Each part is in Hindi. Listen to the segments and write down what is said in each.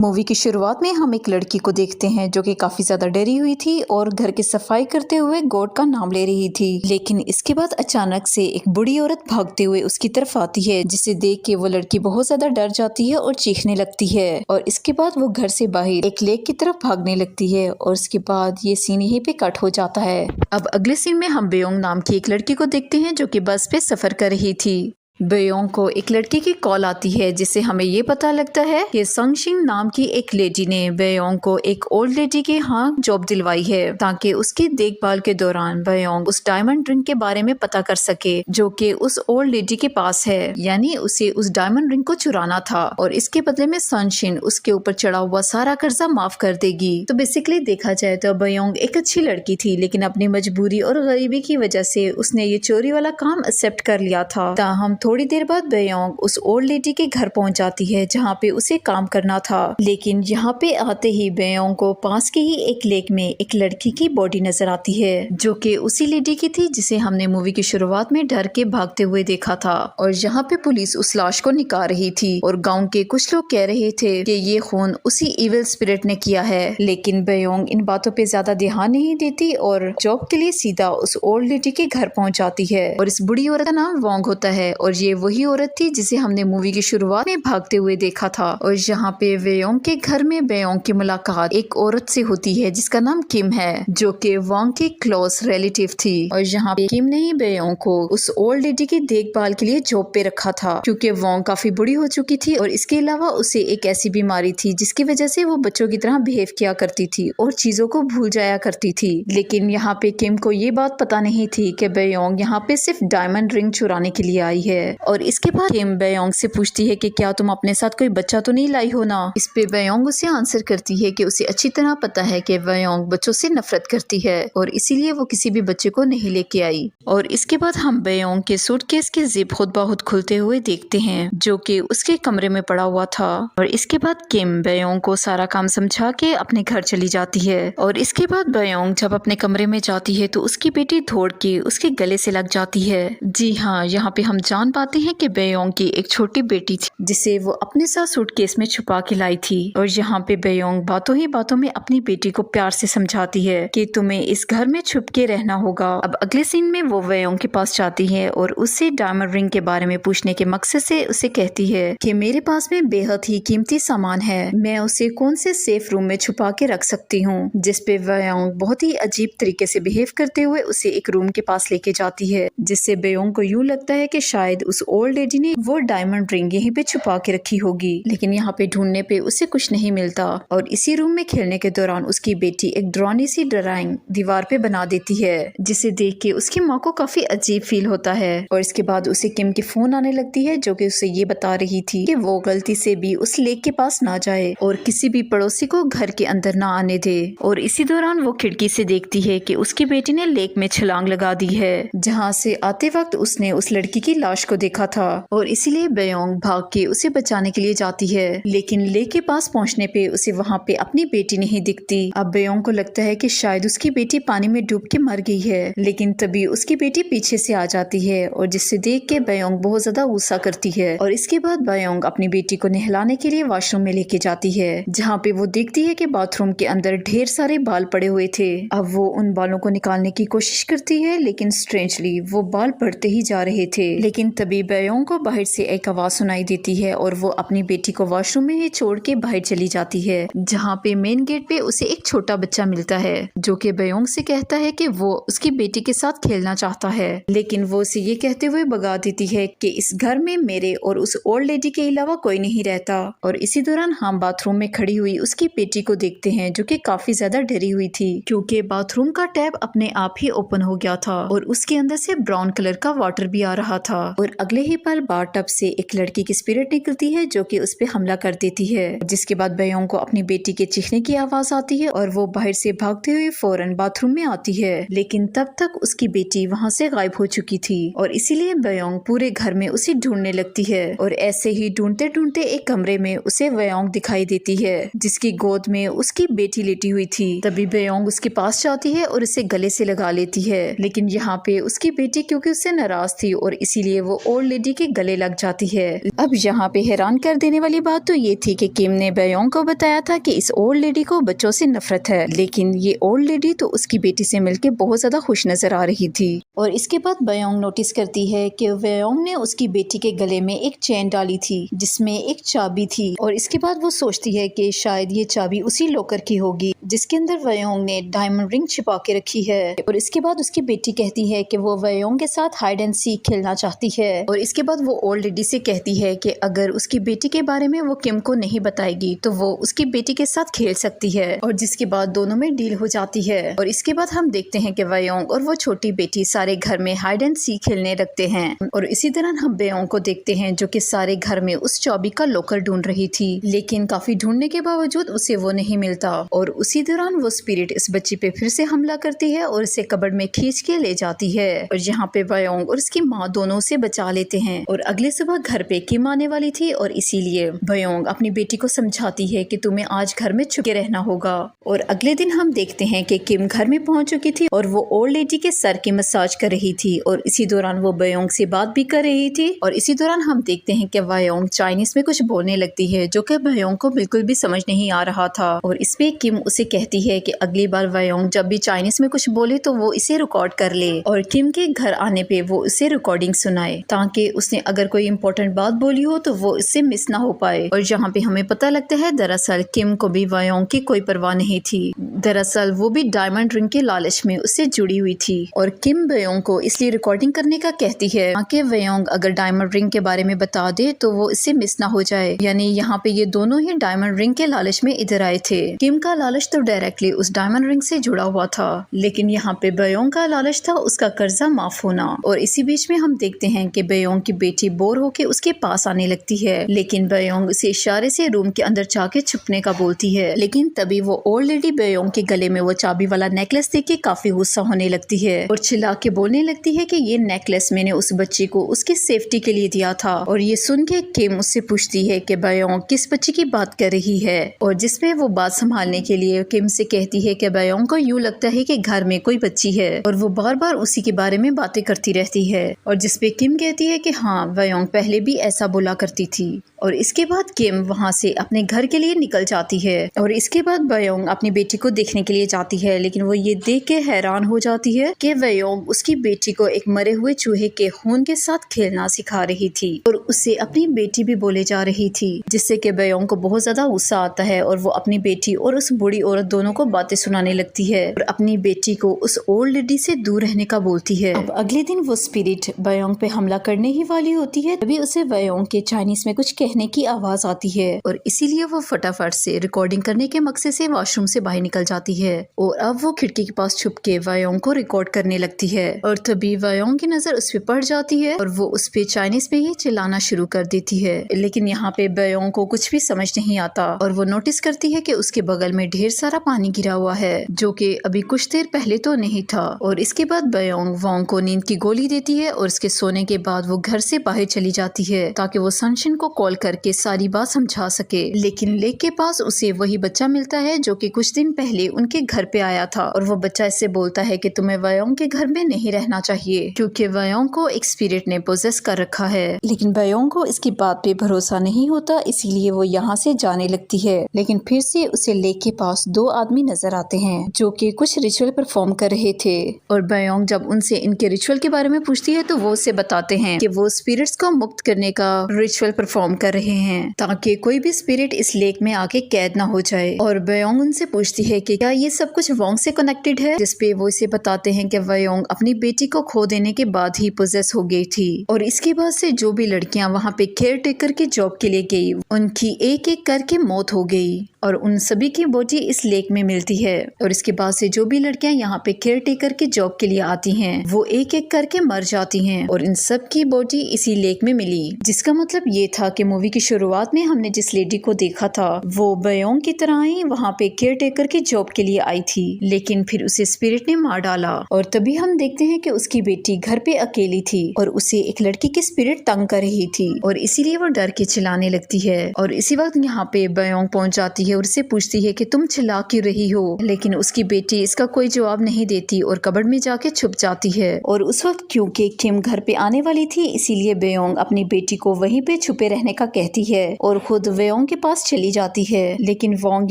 मूवी की शुरुआत में हम एक लड़की को देखते हैं जो कि काफी ज्यादा डरी हुई थी और घर की सफाई करते हुए गॉड का नाम ले रही थी। लेकिन इसके बाद अचानक से एक बूढ़ी औरत भागते हुए उसकी तरफ आती है, जिसे देख के वो लड़की बहुत ज्यादा डर जाती है और चीखने लगती है। और इसके बाद वो घर से बाहर एक लेक की तरफ भागने लगती है और उसके बाद ये सीन यहीं पे कट हो जाता है। अब अगले सीन में हम बेयोंग नाम की एक लड़की को देखते हैं जो कि बस पे सफर कर रही थी। बेयोंग को एक लड़की की कॉल आती है, जिससे हमें ये पता लगता है कि संगशिंग नाम की एक लेडी ने बेयोंग को एक ओल्ड लेडी के यहाँ जॉब दिलवाई है, ताकि उसकी देखभाल के दौरान बेयोंग उस डायमंड रिंग के बारे में पता कर सके जो कि उस ओल्ड लेडी के पास है। यानी उसे उस डायमंड रिंग को चुराना था और इसके बदले में संगशिन उसके ऊपर चढ़ा हुआ सारा कर्जा माफ कर देगी। तो बेसिकली देखा जाए तो बेयोंग एक अच्छी लड़की थी, लेकिन अपनी मजबूरी और गरीबी की वजह से उसने ये चोरी वाला काम एक्सेप्ट कर लिया था। ताहम थोड़ी देर बाद बेयोंग उस ओल्ड लेडी के घर पहुंच जाती है जहां पे उसे काम करना था। लेकिन यहाँ पे आते ही बेयोंग को पास के ही एक लेक में एक लड़की की बॉडी नजर आती है जो कि उसी लेडी की थी जिसे हमने मूवी की शुरुआत में डर के भागते हुए देखा था। और यहाँ पे पुलिस उस लाश को निकाल रही थी और गाँव के कुछ लोग कह रहे थे कि ये खून उसी इविल स्पिरिट ने किया है। लेकिन बेयोंग इन बातों पे ज्यादा ध्यान नहीं देती और जॉब के लिए सीधा उस ओल्ड लेडी के घर पहुंच जाती है। और इस बुढ़ी औरत का नाम वोंग होता है और ये वही औरत थी जिसे हमने मूवी की शुरुआत में भागते हुए देखा था। और यहाँ पे बेयोंग के घर में बेयोंग की मुलाकात एक औरत से होती है जिसका नाम किम है, जो कि वोंग की क्लोज रिलेटिव थी। और यहाँ पे किम ने ही बेयोंग को उस ओल्ड लेडी की देखभाल के लिए जॉब पे रखा था, क्योंकि वोंग काफी बुढ़ी हो चुकी थी और इसके अलावा उसे एक ऐसी बीमारी थी जिसकी वजह से वो बच्चों की तरह बिहेव किया करती थी और चीजों को भूल जाया करती थी। लेकिन यहाँ पे किम को ये बात पता नहीं थी कि बेयोंग यहाँ पे सिर्फ डायमंड रिंग चुराने के लिए आई है। और इसके बाद किम बेयोंग से पूछती है कि क्या तुम अपने साथ कोई बच्चा तो नहीं लाई हो ना। इस पे बेयोंग उसे आंसर करती है कि उसे अच्छी तरह पता है कि बेयोंग बच्चों से नफरत करती है और इसीलिए वो किसी भी बच्चे को नहीं लेके आई। और इसके बाद हम बेयोंग के सूटकेस के जिप खुद ब खुद खुलते हुए देखते हैं जो कि उसके कमरे में पड़ा हुआ था। और इसके बाद किम बेयोंग को सारा काम समझा के अपने घर चली जाती है। और इसके बाद बेयोंग जब अपने कमरे में जाती है तो उसकी बेटी दौड़ के उसके गले से लग जाती है। जी हाँ, यहाँ पे हम जान पाते हैं कि बेयोंग की एक छोटी बेटी थी जिसे वो अपने साथ सूटकेस में छुपा के लाई थी। और यहाँ पे बेयोंग बातों ही बातों में अपनी बेटी को प्यार से समझाती है कि तुम्हें इस घर में छुप के रहना होगा। अब अगले सीन में वो बेयोंग के पास जाती है और उससे डायमंड रिंग के बारे में पूछने के मकसद से उसे कहती है कि मेरे पास में बेहद ही कीमती सामान है, मैं उसे कौन से सेफ रूम में छुपा के रख सकती हूँ। जिसपे बेयोंग बहुत ही अजीब तरीके से बिहेव करते हुए उसे एक रूम के पास लेके जाती है, जिससे बेयोंग को यूं लगता है कि शायद उस ओल्ड लेडी ने वो डायमंड रिंग यहीं पे छुपा के रखी होगी। लेकिन यहाँ पे ढूंढने पे उसे कुछ नहीं मिलता। और इसी रूम में खेलने के दौरान उसकी बेटी एक डरावनी सी ड्राइंग दीवार पे बना देती है, जिसे देख के उसकी माँ को काफी अजीब फील होता है। और इसके बाद उसे किम की फोन आने लगती है जो कि उसे ये बता रही थी कि वो गलती से भी उस लेक के पास ना जाए और किसी भी पड़ोसी को घर के अंदर ना आने दे। और इसी दौरान वो खिड़की से देखती है कि उसकी बेटी ने लेक में छलांग लगा दी है, जहाँ से आते वक्त उसने उस लड़की की लाश को देखा था। और इसीलिए बेयोंग भाग के उसे बचाने के लिए जाती है। लेकिन लेक के पास पहुंचने पे उसे वहाँ पे अपनी बेटी नहीं दिखती। अब बेयोंग को लगता है कि शायद उसकी बेटी पानी में डूब के मर गई है। लेकिन तभी उसकी बेटी पीछे से आ जाती है और जिससे देख के बेयोंग बहुत ज्यादा गुस्सा करती है। और इसके बाद बेयोंग अपनी बेटी को नहलाने के लिए वॉशरूम में लेके जाती है, जहाँ पे वो देखती है कि बाथरूम के अंदर ढेर सारे बाल पड़े हुए थे। अब वो उन बालों को निकालने की कोशिश करती है, लेकिन स्ट्रेंजली वो बाल बढ़ते ही जा रहे थे। लेकिन तभी बेयोंग को बाहर से एक आवाज सुनाई देती है और वो अपनी बेटी को वॉशरूम में ही छोड़ के बाहर चली जाती है, जहाँ पे मेन गेट पे उसे एक छोटा बच्चा मिलता है जो कि बेयोंग से कहता है कि वो उसकी बेटी के साथ खेलना चाहता है। लेकिन वो उसे ये कहते हुए भगा देती है कि इस घर में मेरे और उस ओल्ड लेडी के अलावा कोई नहीं रहता। और इसी दौरान हम बाथरूम में खड़ी हुई उसकी बेटी को देखते हैं जो कि काफी ज्यादा डरी हुई थी, क्योंकि बाथरूम का टैप अपने आप ही ओपन हो गया था और उसके अंदर से ब्राउन कलर का वाटर भी आ रहा था। और अगले ही पल बाथटब से एक लड़की की स्पिरिट निकलती है जो कि उस पे हमला कर देती है, जिसके बाद बेयोंग को अपनी बेटी के चीखने की आवाज आती है और वो बाहर से भागते हुए फौरन बाथरूम में आती है। लेकिन तब तक उसकी बेटी वहाँ से गायब हो चुकी थी और इसीलिए बेयोंग पूरे घर में उसे ढूंढने लगती है। और ऐसे ही ढूंढते ढूंढते एक कमरे में उसे बेयोंग दिखाई देती है, जिसकी गोद में उसकी बेटी लेटी हुई थी। तभी बेयोंग उसके पास जाती है और उसे गले से लगा लेती है। लेकिन यहाँ पे उसकी बेटी क्योंकि उससे नाराज थी और इसीलिए वो वो ओल्ड लेडी के गले लग जाती है। अब यहाँ पे हैरान कर देने वाली बात तो ये थी कि किम ने बयोंग को बताया था कि इस ओल्ड लेडी को बच्चों से नफरत है, लेकिन ये ओल्ड लेडी तो उसकी बेटी से मिलके बहुत ज्यादा खुश नजर आ रही थी। और इसके बाद बयोंग नोटिस करती है कि बयोंग ने उसकी बेटी के गले में एक चेन डाली थी जिसमें एक चाबी थी, और इसके बाद वो सोचती है कि शायद ये चाबी उसी लॉकर की होगी जिसके अंदर बयोंग ने डायमंड रिंग छिपा के रखी है। और इसके बाद उसकी बेटी कहती है कि वो बयोंग के साथ हाइड एंड सीक खेलना चाहती है। और इसके बाद वो ओल्ड लेडी से कहती है कि अगर उसकी बेटी के बारे में वो किम को नहीं बताएगी तो वो उसकी बेटी के साथ खेल सकती है, और जिसके बाद दोनों में डील हो जाती है। और इसके बाद हम देखते हैं कि बयोंग और वो छोटी बेटी सारे घर में हाइड एंड सीक खेलने लगते हैं। और इसी दौरान हम बयोंग को देखते हैं जो कि सारे घर में उस चाबी का लॉकर ढूंढ रही थी, लेकिन काफी ढूंढने के बावजूद उसे वो नहीं मिलता। और उसी दौरान वो स्पिरिट इस बच्ची पे फिर से हमला करती है और इसे कबर्ड में खींच के ले जाती है। और यहाँ पे बयोंग और उसकी माँ दोनों उसे बचा लेते हैं। और अगले सुबह घर पे किम आने वाली थी और इसीलिए बयोंग अपनी बेटी को समझाती है कि तुम्हें आज घर में छुपे रहना होगा। और अगले दिन हम देखते हैं कि किम घर में पहुंच चुकी थी और वो ओल्ड लेडी के सर की मसाज कर रही थी, और इसी दौरान वो बयोंग से बात भी कर रही थी। और इसी दौरान हम देखते हैं कि बयोंग चाइनीज में कुछ बोलने लगती है जो कि बयोंग को बिल्कुल भी समझ नहीं आ रहा था। और इस पे किम उसे कहती है कि अगली बार बयोंग जब भी चाइनीज में कुछ बोले तो वो इसे रिकॉर्ड कर ले, और किम के घर आने पे वो उसे रिकॉर्डिंग सुनाए ताकि उसने अगर कोई इम्पोर्टेंट बात बोली हो तो वो इससे मिस ना हो पाए। और यहाँ पे हमें पता लगता है दरअसल किम को भी बयोंग की कोई परवाह नहीं थी। दरअसल वो भी डायमंड रिंग के लालच में उससे जुड़ी हुई थी। और किम बयोंग को इसलिए रिकॉर्डिंग करने का कहती है ताकि बयोंग अगर डायमंड रिंग के बारे में बता दे तो वो इससे मिस ना हो जाए। यानी यहाँ पे ये दोनों ही डायमंड रिंग के लालच में इधर आए थे। किम का लालच तो डायरेक्टली उस डायमंड रिंग से जुड़ा हुआ था, लेकिन यहाँ पे बयोंग का लालच था उसका कर्जा माफ होना। और इसी बीच में हम देखते हैं कि बयोंग की बेटी बोर होके उसके पास आने लगती है, लेकिन बयोंग उसे इशारे से रूम के अंदर जाके छुपने का बोलती है। लेकिन तभी वो ओल्ड लेडी बयोंग के गले में वो चाबी वाला नेकलेस देख के काफी गुस्सा होने लगती है और चिल्ला के बोलने लगती है कि ये नेकलेस मैंने उस बच्ची को उसकी सेफ्टी के लिए दिया था। और ये सुन के किम उससे पूछती है कि बयोंग किस बच्ची की बात कर रही है, और जिसमें वो बात संभालने के लिए किम से कहती है कि बयोंग को यूँ लगता है कि घर में कोई बच्ची है और वो बार बार उसी के बारे में बातें करती रहती है। और जिसपे किम कहती है कि हाँ, बयोंग पहले भी ऐसा बोला करती थी। और इसके बाद किम वहाँ से अपने घर के लिए निकल जाती है। और इसके बाद बयोंग अपनी बेटी को देखने के लिए जाती है, लेकिन वो ये देख के हैरान हो जाती है कि बयोंग उसकी बेटी को एक मरे हुए चूहे के खून के साथ खेलना सिखा रही थी और उसे अपनी बेटी भी बोले जा रही थी, जिससे कि बयोंग को बहुत ज्यादा गुस्सा आता है और वो अपनी बेटी और उस बूढ़ी औरत दोनों को बातें सुनाने लगती है और अपनी बेटी को उस ओल्ड लेडी से दूर रहने का बोलती है। अब अगले दिन वो स्पिरिट बयोंग पे हमला करने ही वाली होती है, तभी उसे बयोंग के चाइनीज में कुछ कहने की आवाज आती है और इसीलिए वो फटाफट से रिकॉर्डिंग करने के मकसद से वॉशरूम से बाहर निकल जाती है। और अब वो खिड़की के पास छुप के बयोंग को रिकॉर्ड करने लगती है और तभी बयोंग की नजर उस पे पड़ जाती है और वो उस पे चाइनीज में ही चिल्लाना शुरू कर देती है। लेकिन यहाँ पे बयोंग को कुछ भी समझ नहीं आता और वो नोटिस करती है कि उसके बगल में ढेर सारा पानी गिरा हुआ है, जो कि अभी कुछ देर पहले तो नहीं था। और इसके बाद बयोंग वोंग को नींद की गोली देती है और उसके सोने के बाद वो घर से बाहर चली जाती है ताकि वो सनशिन को कॉल करके सारी बात समझा सके। लेकिन लेक के पास उसे वही बच्चा मिलता है जो कि कुछ दिन पहले उनके घर पे आया था और वो बच्चा इससे बोलता है कि तुम्हें बयोंग के घर में नहीं रहना चाहिए क्योंकि बयोंग को एक स्पिरिट ने पोजेस कर रखा है। लेकिन बयोंग को इसकी बात पे भरोसा नहीं होता, इसीलिए वो यहाँ से जाने लगती है। लेकिन फिर से उसे लेक के पास दो आदमी नजर आते हैं जो कि कुछ रिचुअल परफॉर्म कर रहे थे और बयोंग जब उनसे इनके रिचुअल के बारे में पूछती है तो वो उसे बताते हैं कि वो स्पिरिट्स को मुक्त करने का रिचुअल परफॉर्म कर रहे हैं ताकि कोई भी स्पिरिट इस लेक में आके कैद ना हो जाए। और बयोंग उनसे पूछती है कि क्या ये सब कुछ वोंग से कनेक्टेड है, जिसपे वो इसे बताते हैं कि बयोंग अपनी बेटी को खो देने के बाद ही पोजेस हो गई थी और इसके बाद से जो भी लड़कियां वहाँ पे केयर टेकर की जॉब के लिए गई उनकी एक एक करके मौत हो गई और उन सभी की बॉडी इस लेक में मिलती है। और इसके बाद से जो भी लड़कियां यहाँ पे केयर टेकर की जॉब के लिए आती हैं वो एक एक करके मर जाती हैं और इन सब की बॉडी इसी लेक में मिली, जिसका मतलब ये था कि मूवी की शुरुआत में हमने जिस लेडी को देखा था वो बयोंग की तरह ही वहाँ पे केयर टेकर की जॉब के लिए आई थी, लेकिन फिर उसे स्पिरिट ने मार डाला। और तभी हम देखते हैं कि उसकी बेटी घर पे अकेली थी और उसे एक लड़की की स्पिरिट तंग कर रही थी और इसीलिए वो डर के चिल्लाने लगती है। और इसी वक्त यहाँ पे बयोंग पहुंच जाती है और उससे पूछती है कि तुम चिल्ला ला क्यों रही हो, लेकिन उसकी बेटी इसका कोई जवाब नहीं देती और कबर्ड में जाके छुप जाती है। और उस वक्त क्योंकि किम घर पे आने वाली थी, इसीलिए बेयोंग अपनी बेटी को वहीं पे छुपे रहने का कहती है और खुद वेयोंग के पास चली जाती है। लेकिन वोंग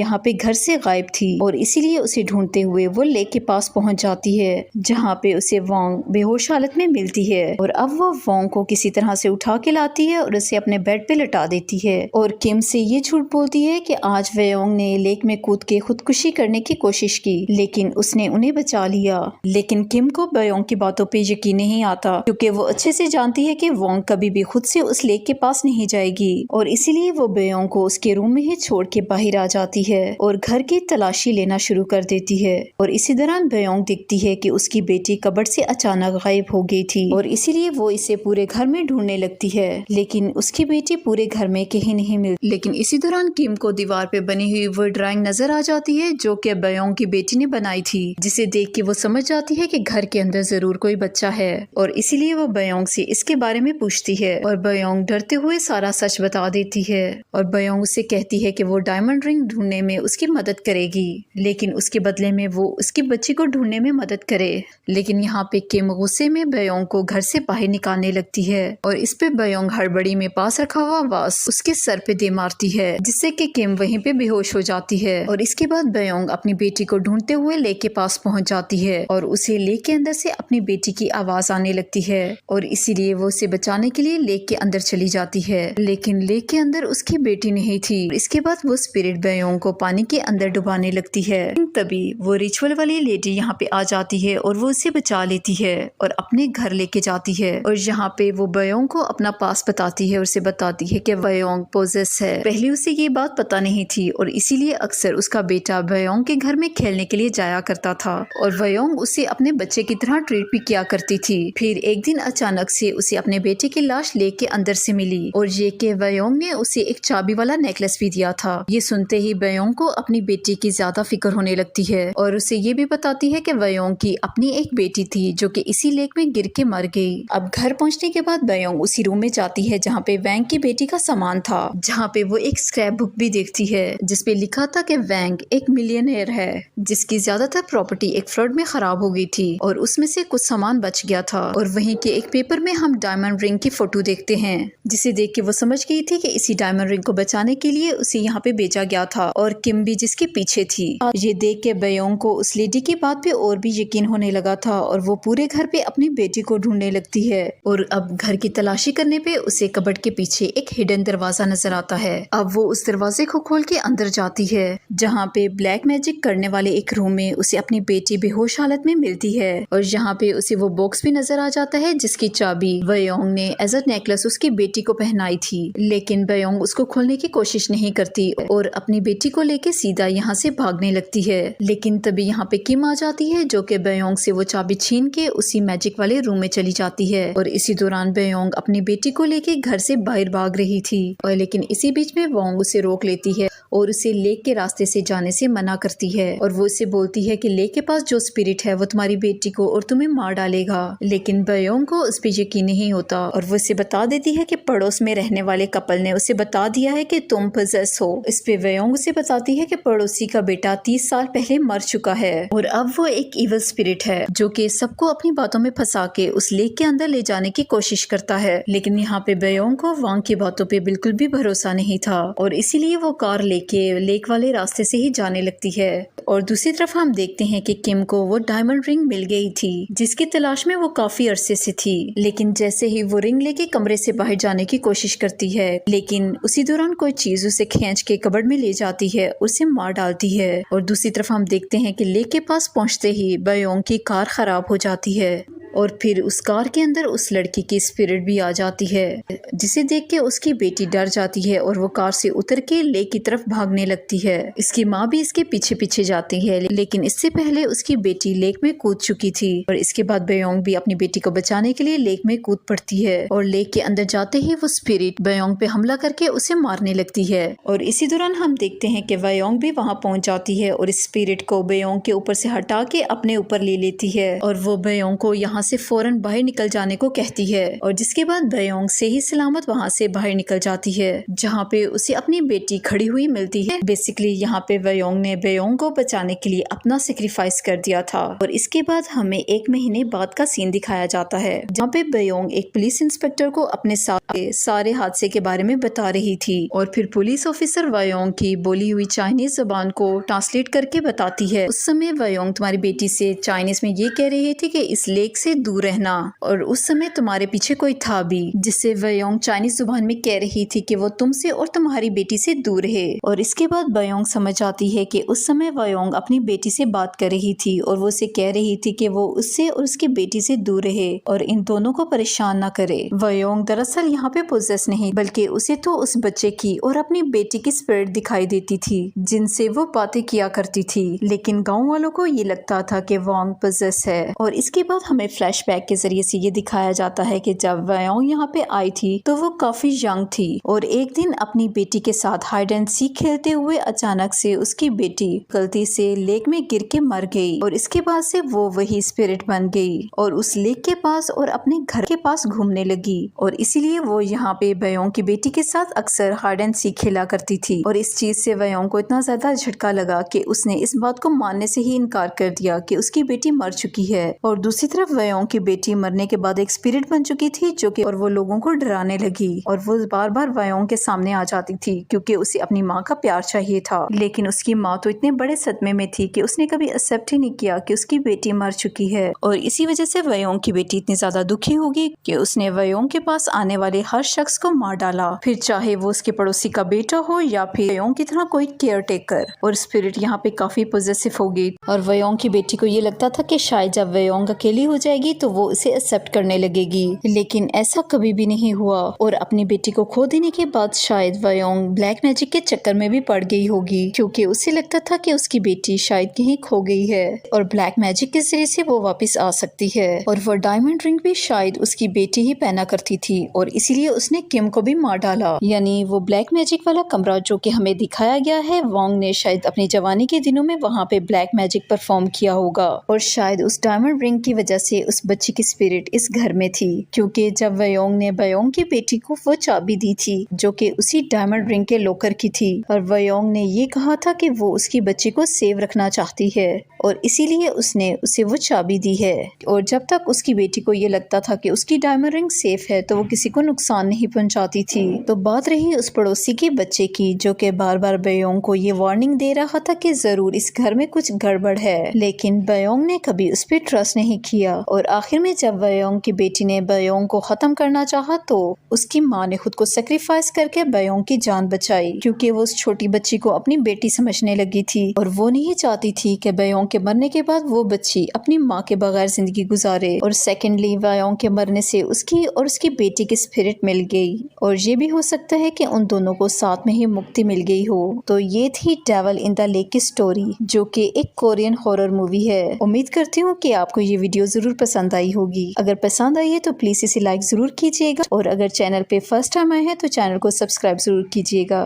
यहाँ पे घर से गायब थी और इसीलिए उसे ढूंढते हुए वो लेक के पास पहुंच जाती है, जहाँ पे उसे वोंग बेहोश हालत में मिलती है। और अब वो वोंग को किसी तरह से उठा के लाती है और उसे अपने बेड पे लटा देती है और किम से ये झूठ बोलती है कि आज वेयोंग ने लेक में कूद के खुदकुशी करने की कोशिश की, लेकिन उसने उन्हें बचा लिया। लेकिन किम को वेयोंग की बातों पे यकीन नहीं आता, क्योंकि वो अच्छे से जानती है कि वोंग कभी भी खुद से उस लेक के पास नहीं जाएगी और इसीलिए वो वेयोंग को उसके रूम में ही छोड़ के बाहर आ जाती है और घर की तलाशी लेना शुरू कर देती है। और इसी दौरान वेयोंग दिखती है कि उसकी बेटी कबर्ड से अचानक गायब हो गई थी और इसीलिए वो इसे पूरे घर में ढूंढने लगती है, लेकिन उसकी बेटी पूरे घर में कहीं नहीं मिलती। लेकिन इसी दौरान किम को दीवार पे बनी हुई वो ड्राइंग नजर आ जाती है जो कि वेयोंग की बेटी ने बनाई थी, जिसे देख के वो समझ जाती है कि घर के अंदर जरूर कोई बच्चा है और इसीलिए वो वेयोंग से इसके बारे में पूछती है और वेयोंग डरते हुए सारा सच बता देती है। और वेयोंग उससे कहती है कि वो डायमंड रिंग ढूंढने में उसकी मदद करेगी, लेकिन उसके बदले में वो उसकी बच्ची को ढूंढने में मदद करे। लेकिन यहाँ पे किम गुस्से में वेयोंग को घर से बाहर निकालने लगती है और इस पे वेयोंग हड़बड़ी में पास रखा हुआ वास उसके सर पे दे मारती है, जिससे कि किम वहीं पे बेहोश हो जाती है। और इसके बाद वेयोंग अपनी बेटी को ढूंढते हुए लेक के पास पहुंच जाती है और उसे लेक के अंदर से अपनी बेटी की आवाज आने लगती है और इसीलिए वो उसे बचाने के लिए लेक के अंदर चली जाती है, लेकिन लेक के अंदर उसकी बेटी नहीं थी। इसके बाद वो स्पिरिट वेयोंग को पानी के अंदर डुबाने लगती है। तभी वो रिचुअल वाली लेडी यहाँ पे आ जाती है और वो उसे बचा लेती है और अपने घर लेके जाती है और यहाँ पे वो वेयोंग को अपना पास बताती है और उसे बताती है कि वेयोंग पोजेस है। पहले उसे ये बात पता नहीं थी और इसीलिए अक्सर उसका बेटा वेयोंग के घर में खेलने के लिए जाया करता था और वेयोंग उसे अपने बच्चे की तरह ट्रीट भी किया करती थी। फिर एक दिन अचानक से उसे अपने बेटे की लाश लेक के अंदर से मिली और ये कि वेयोंग ने उसे एक चाबी वाला नेकलेस भी दिया था। ये सुनते ही वेयोंग को अपनी बेटी की ज्यादा फिक्र होने लगती है और उसे ये भी बताती है कि वेयोंग की अपनी एक बेटी थी जो कि इसी लेक में गिर के मर गई। अब घर पहुंचने के बाद वेयोंग उसी रूम में जाती है जहाँ पे वैंग की बेटी का सामान था, जहाँ पे वो एक स्क्रैप बुक भी देखती है जिसपे लिखा था कि वैंग एक मिलियनेयर है जिसकी ज्यादातर प्रॉपर्टी एक फ्लड में खराब हो गई थी और उसमें से कुछ सामान बच गया था। और वहीं के एक पेपर में हम डायमंड रिंग की फोटो देखते हैं, जिसे देख के वो समझ गई थी कि इसी डायमंड रिंग को बचाने के लिए उसे यहाँ पे भेजा गया था और किम भी जिसके पीछे थी। ये देख के वेयोंग को उस लेडी की बात पे और भी यकीन होने लगा था और वो पूरे घर पे अपनी बेटी को ढूंढने लगती है। और अब घर की तलाशी करने पे उसे कबर्ड के पीछे एक हिडन दरवाजा नजर आता है। अब वो उस दरवाजे को खोल के अंदर जाती है, जहाँ पे ब्लैक मैजिक करने वाले एक रूम में उसे अपनी बेटी बेहोश हालत में मिलती है और यहाँ पे उसे वो बॉक्स भी नजर आ जाता है जिसकी चाबी वेयोंग ने एज अ नेकलेस उसकी बेटी को पहनाई थी। लेकिन वेयोंग उसको खोलने की कोशिश नहीं करती और अपनी बेटी को लेके सीधा यहाँ से भागने लगती है। लेकिन तभी यहाँ पे किम आ जाती है जो कि वेयोंग से वो चाबी छीन के उसी मैजिक वाले रूम में चली जाती है और इसी दौरान वेयोंग अपनी बेटी को लेके घर से बाहर भाग रही थी और लेकिन इसी बीच में वोंग उसे रोक लेती है और उसे लेक के रास्ते से जाने से मना करती है और वो उसे बोलती है कि लेक के पास जो स्पिरिट है वो तुम्हारी बेटी को और तुम्हें मार डालेगा। लेकिन वेयोंग को उस पे यकीन नहीं होता और वो उसे बता देती है कि पड़ोस में रहने वाले कपल ने उसे बता दिया है कि तुम पजेस हो। इस पे वेयोंग उसे बताती है कि पड़ोसी का बेटा 30 साल पहले मर चुका है और अब वो एक इविल स्पिरिट है जो कि सबको अपनी बातों में फंसा के उस लेक के अंदर ले जाने की कोशिश करता है। लेकिन यहाँ पे वेयोंग को वांग की बातों पे बिल्कुल भी भरोसा नहीं था और इसीलिए वो कार लेके लेक वाले रास्ते से ही जाने लगती है। और दूसरी तरफ हम देखते हैं कि किम को वो डायमंड रिंग मिल गई थी जिसकी तलाश में वो काफी अरसे से थी। लेकिन जैसे ही वो रिंग लेके कमरे से बाहर जाने की कोशिश करती है, लेकिन उसी दौरान कोई चीज उसे खींच के कबर्ड में ले जाती है, उसे मार डालती है। और दूसरी तरफ हम देखते हैं कि लेक के पास पहुंचते ही वेयोंग की कार खराब हो जाती है और फिर उस कार के अंदर उस लड़की की स्पिरिट भी आ जाती है, जिसे देख के उसकी बेटी डर जाती है और वो कार से उतर के लेक की तरफ भागने लगती है। इसकी माँ भी इसके पीछे पीछे जाती है, लेकिन इससे पहले उसकी बेटी लेक में कूद चुकी थी और इसके बाद वेयोंग भी अपनी बेटी को बचाने के लिए लेक में कूद पड़ती है और लेक के अंदर जाते ही वो स्पिरिट वेयोंग पे हमला करके उसे मारने लगती है। और इसी दौरान हम देखते हैं कि वेयोंग भी वहाँ पहुँच जाती है और इस स्पिरिट को वेयोंग के ऊपर से हटा के अपने ऊपर ले लेती है और वो वेयोंग को यहाँ वहाँ से फौरन बाहर निकल जाने को कहती है और जिसके बाद बयोंग से ही सलामत वहाँ से बाहर निकल जाती है, जहाँ पे उसे अपनी बेटी खड़ी हुई मिलती है। बेसिकली यहाँ पे बयोंग ने बयोंग को बचाने के लिए अपना सेक्रीफाइस कर दिया था। और इसके बाद हमें 1 महीने बाद का सीन दिखाया जाता है, जहाँ पे बयोंग एक पुलिस इंस्पेक्टर को अपने सारे हादसे के बारे में बता रही थी और फिर पुलिस ऑफिसर बयोंग की बोली हुई चाइनीज जबान को ट्रांसलेट करके बताती है। उस समय बयोंग तुम्हारी बेटी से चाइनीज में ये कह रही थी कि इस लेक से दूर रहना और उस समय तुम्हारे पीछे कोई था भी, जिससे बयोंग चाइनीज जुबान में कह रही थी कि वो तुमसे और तुम्हारी बेटी से दूर रहे। और इसके बाद बयोंग समझ आती है कि उस समय बयोंग अपनी बेटी से बात कर रही थी और वो उसे कह रही थी कि वो उससे और उसकी बेटी से दूर रहे और इन दोनों को परेशान न करे। बयोंग दरअसल यहाँ पे पोजेस नहीं बल्कि उसे तो उस बच्चे की और अपनी बेटी की स्पिरिट दिखाई देती थी जिनसे वो बातें किया करती थी, लेकिन गाँव वालों को ये लगता था कि वोंग पोजेस है। और इसके बाद हमें फ्लैशबैक के जरिए से ये दिखाया जाता है कि जब वयोंग यहाँ पे आई थी तो वो काफी यंग थी और एक दिन अपनी बेटी के साथ हाइड एंड सीक खेलते हुए अचानक से उसकी बेटी गलती से लेक में गिर के मर गई और इसके बाद से वो वही स्पिरिट बन गई और उस लेक के पास और अपने घर के पास घूमने लगी और इसीलिए वो यहाँ पे बयोंग की बेटी के साथ अक्सर हाइड एंड सीक खेला करती थी। और इस चीज से बयोंग को इतना ज्यादा झटका लगा कि उसने इस बात को मानने से ही इनकार कर दिया कि उसकी बेटी मर चुकी है। और दूसरी तरफ बयोंग की बेटी मरने के बाद एक स्पिरिट बन चुकी थी जो कि और वो लोगों को डराने लगी और वो बार बार बयोंग के सामने आ जाती थी क्योंकि उसे अपनी माँ का प्यार चाहिए था। लेकिन उसकी माँ तो इतने बड़े सदमे में थी कि उसने कभी एक्सेप्ट ही नहीं किया कि उसकी बेटी मर चुकी है और इसी वजह से बयोंग की बेटी इतनी ज्यादा दुखी होगी कि उसने बयोंग के पास आने वाले हर शख्स को मार डाला, फिर चाहे वो उसके पड़ोसी का बेटा हो या फिर बयोंग की तरह कोई केयर टेकर। और स्पिरिट यहाँ पे काफी पॉजिटिव होगी और बयोंग की बेटी को ये लगता था कि शायद जब बयोंग अकेली हो जाएगी तो वो उसे एक्सेप्ट करने लगेगी, लेकिन ऐसा कभी भी नहीं हुआ और अपनी बेटी को खो देने के बाद शायद बयोंग ब्लैक मैजिक के चक्कर में भी पड़ गई होगी क्योंकि उसे लगता था कि उसकी बेटी शायद कहीं खो गई है और ब्लैक मैजिक के जरिए से वो वापस आ सकती है। और वो डायमंड रिंग भी शायद उसकी बेटी ही पहना करती थी और इसीलिए उसने किम को भी मार डाला। यानी वो ब्लैक मैजिक वाला कमरा जो कि हमें दिखाया गया है, वोंग ने शायद अपनी जवानी के दिनों में वहाँ पे ब्लैक मैजिक परफॉर्म किया होगा और शायद उस डायमंड रिंग की वजह से उस बच्ची की स्पिरिट इस घर में थी क्योंकि जब वयोंग ने बयोंग की बेटी को वो चाबी दी थी जो कि उसी डायमंड रिंग के लॉकर की थी और वयोंग ने ये कहा था कि वो उसकी बच्ची को सेव रखना चाहती है और इसीलिए उसने उसे वो चाबी दी है। और जब तक उसकी बेटी को ये लगता था कि उसकी डायमंड रिंग सेफ है तो वो किसी को नुकसान नहीं पहुंचाती थी। तो बात रही उस पड़ोसी के बच्चे की जो कि बार बार बयोंग को ये वार्निंग दे रहा था कि जरूर इस घर में कुछ गड़बड़ है, लेकिन बयोंग ने कभी उस पर ट्रस्ट नहीं किया। और आखिर में जब बयोंग की बेटी ने बयोंग को खत्म करना चाहा तो उसकी माँ ने खुद को सेक्रीफाइस करके बयोंग की जान बचाई क्योंकि वो उस छोटी बच्ची को अपनी बेटी समझने लगी थी और वो नहीं चाहती थी कि बयोंग के मरने के बाद वो बच्ची अपनी माँ के बगैर जिंदगी गुजारे। और सेकेंडली बयोंग के मरने से उसकी और उसकी बेटी की स्पिरिट मिल गई और ये भी हो सकता है कि उन दोनों को साथ में ही मुक्ति मिल गई हो। तो ये थी डेविल इन द लेक की स्टोरी जो कि एक कोरियन हॉरर मूवी है। उम्मीद करती हूँ कि आपको ये वीडियो जरूर पसंद आई होगी। अगर पसंद आई है तो प्लीज इसे लाइक जरूर कीजिएगा और अगर चैनल पे फर्स्ट टाइम आए हैं तो चैनल को सब्सक्राइब जरूर कीजिएगा।